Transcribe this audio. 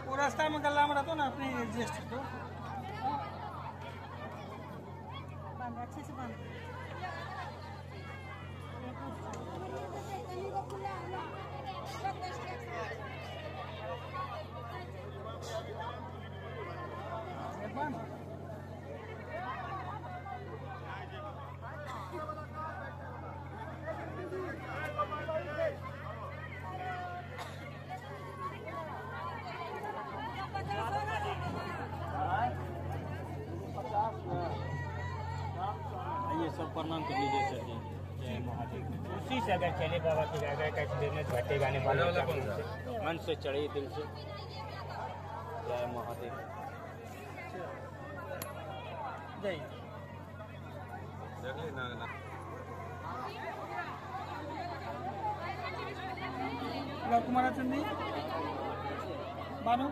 वो रास्ता में गला में रहता ना अपने एडजस्ट को अच्छे से बांध ये सब प्रणाम कर लीजिए सर जी। जय महादेव। उसी से अगर चले बाबा की जगह का में घटे गाने वाले मन से चढ़िए दिल से। जय महादेव। जय कुमार चंदी बानू